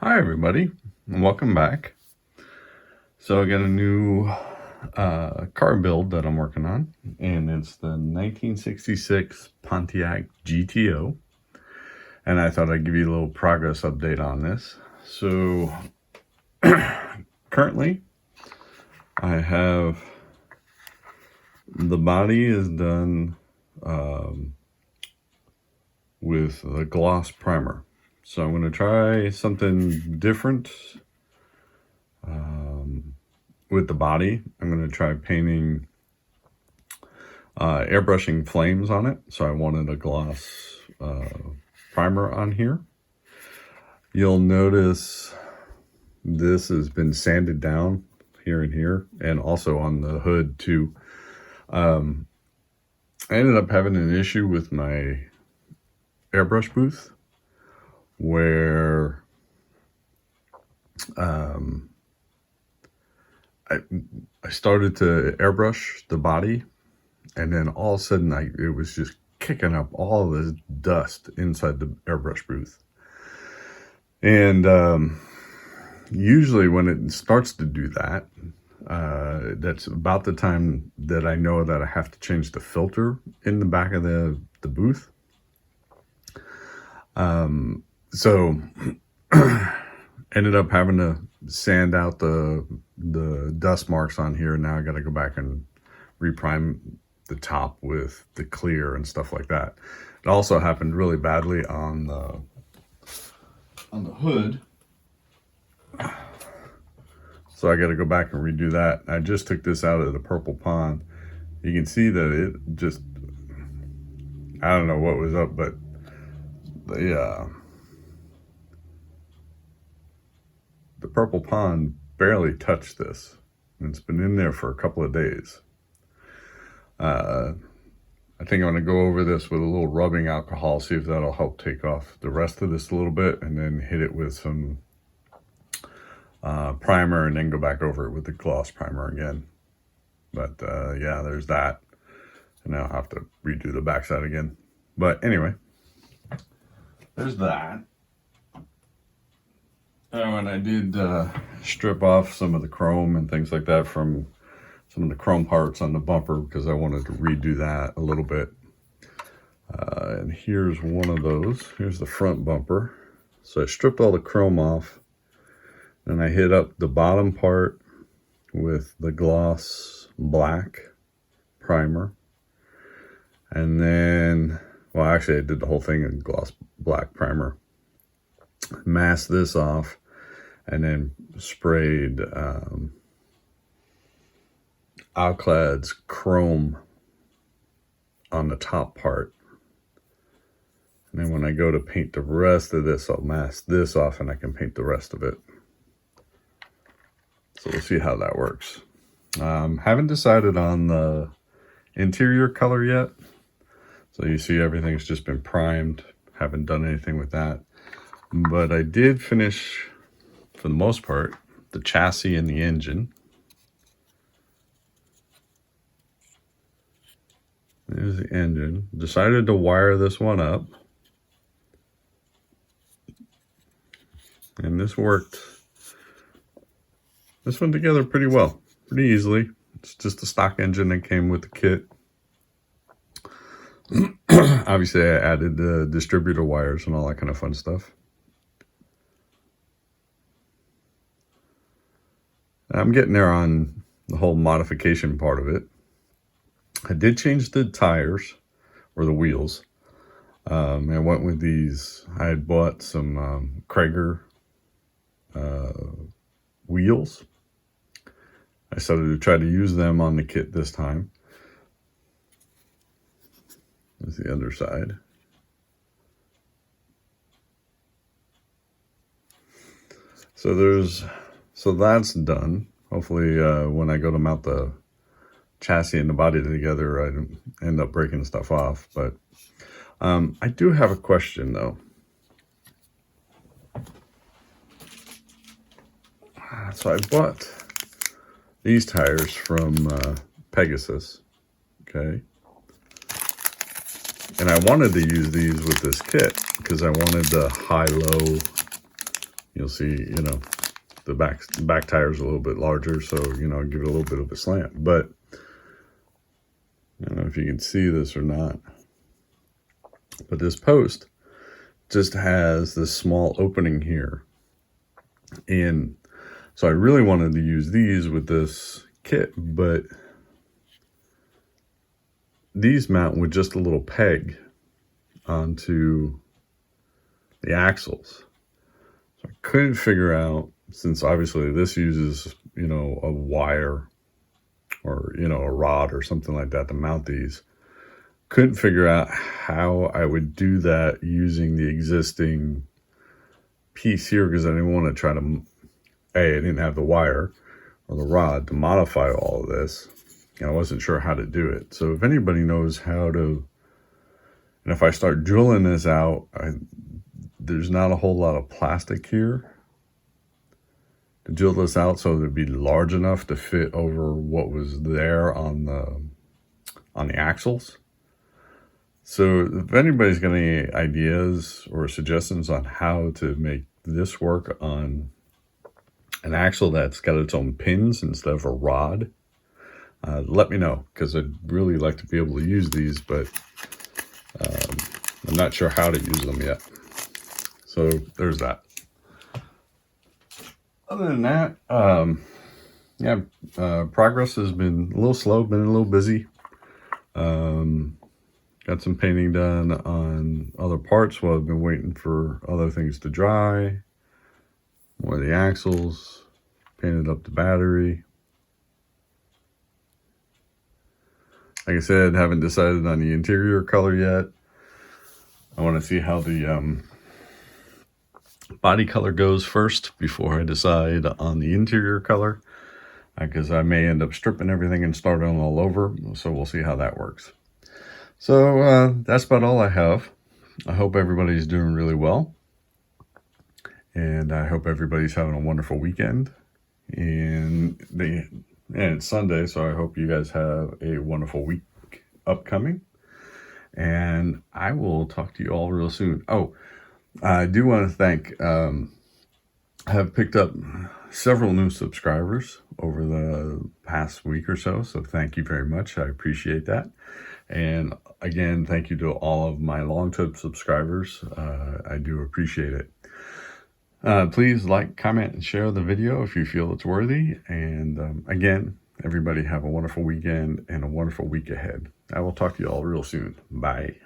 Hi everybody, and welcome back. So I got a new car build that I'm working on, and it's the 1966 Pontiac GTO. And I thought I'd give you a little progress update on this. So currently I have the body is done with the gloss primer. So I'm going to try something different with the body. I'm going to try painting airbrushing flames on it. So I wanted a gloss primer on here. You'll notice this has been sanded down here and here, and also on the hood too. I ended up having an issue with my airbrush booth where I started to airbrush the body, and then all of a sudden it was just kicking up all this dust inside the airbrush booth. And usually when it starts to do that, that's about the time that I know that I have to change the filter in the back of the booth. So ended up having to sand out the dust marks on here. Now I got to go back and reprime the top with the clear and stuff like that. It also happened really badly on the hood. So I got to go back and redo that. I just took this out of the purple pond. You can see that it just, I don't know what was up, but the purple pond barely touched this. And it's been in there for a couple of days. I think I'm going to go over this with a little rubbing alcohol, see if that'll help take off the rest of this a little bit, and then hit it with some primer, and then go back over it with the gloss primer again. But yeah, there's that. And I'll have to redo the backside again. But anyway, there's that. Oh, and I did strip off some of the chrome and things like that from some of the chrome parts on the bumper because I wanted to redo that a little bit. And here's one of those. Here's the front bumper. So I stripped all the chrome off, and I hit up the bottom part with the gloss black primer. And then, well, actually I did the whole thing in gloss black primer. Masked this off, and then sprayed Alclad's chrome on the top part. And then when I go to paint the rest of this, I'll mask this off and I can paint the rest of it. So we'll see how that works. Haven't decided on the interior color yet. So you see everything's just been primed. Haven't done anything with that. But I did finish, for the most part, the chassis and the engine. There's the engine. Decided to wire this one up. And this worked, this went together pretty well, pretty easily. It's just a stock engine that came with the kit. Obviously, I added the distributor wires and all that kind of fun stuff. I'm getting there on the whole modification part of it. I did change the tires, or the wheels. I went with these. I had bought some Krager wheels. I started to try to use them on the kit this time. There's the other side. So that's done. Hopefully when I go to mount the chassis and the body together, I don't end up breaking stuff off. But I do have a question though. So I bought these tires from Pegasus, okay? And I wanted to use these with this kit because I wanted the high-low, you'll see, you know, the back tire's a little bit larger, so, you know, give it a little bit of a slant. But I don't know if you can see this or not, but this post just has this small opening here. And so I really wanted to use these with this kit, but these mount with just a little peg onto the axles. So I couldn't figure out, since obviously this uses, you know, a wire or, you know, a rod or something like that to mount these. Couldn't figure out how I would do that using the existing piece here, because I didn't want to try to, I didn't have the wire or the rod to modify all of this, and I wasn't sure how to do it. So if anybody knows how to, and if I start drilling this out, there's not a whole lot of plastic here to drill this out so it'd be large enough to fit over what was there on the axles. So if anybody's got any ideas or suggestions on how to make this work on an axle that's got its own pins instead of a rod, let me know, because I'd really like to be able to use these, but I'm not sure how to use them yet. So there's that. Other than that, progress has been a little slow, been a little busy. Got some painting done on other parts while I've been waiting for other things to dry. More of the axles, painted up the battery. Like I said, haven't decided on the interior color yet. I want to see how the body color goes first before I decide on the interior color, because I may end up stripping everything and starting all over. So we'll see how that works. So that's about all I have. I hope everybody's doing really well, and I hope everybody's having a wonderful weekend. And it's Sunday, so I hope you guys have a wonderful week upcoming. And I will talk to you all real soon. Oh, I do want to thank, I have picked up several new subscribers over the past week or so. So thank you very much. I appreciate that. And again, thank you to all of my long-term subscribers. I do appreciate it. Please like, comment, and share the video if you feel it's worthy. And again, everybody have a wonderful weekend and a wonderful week ahead. I will talk to you all real soon. Bye.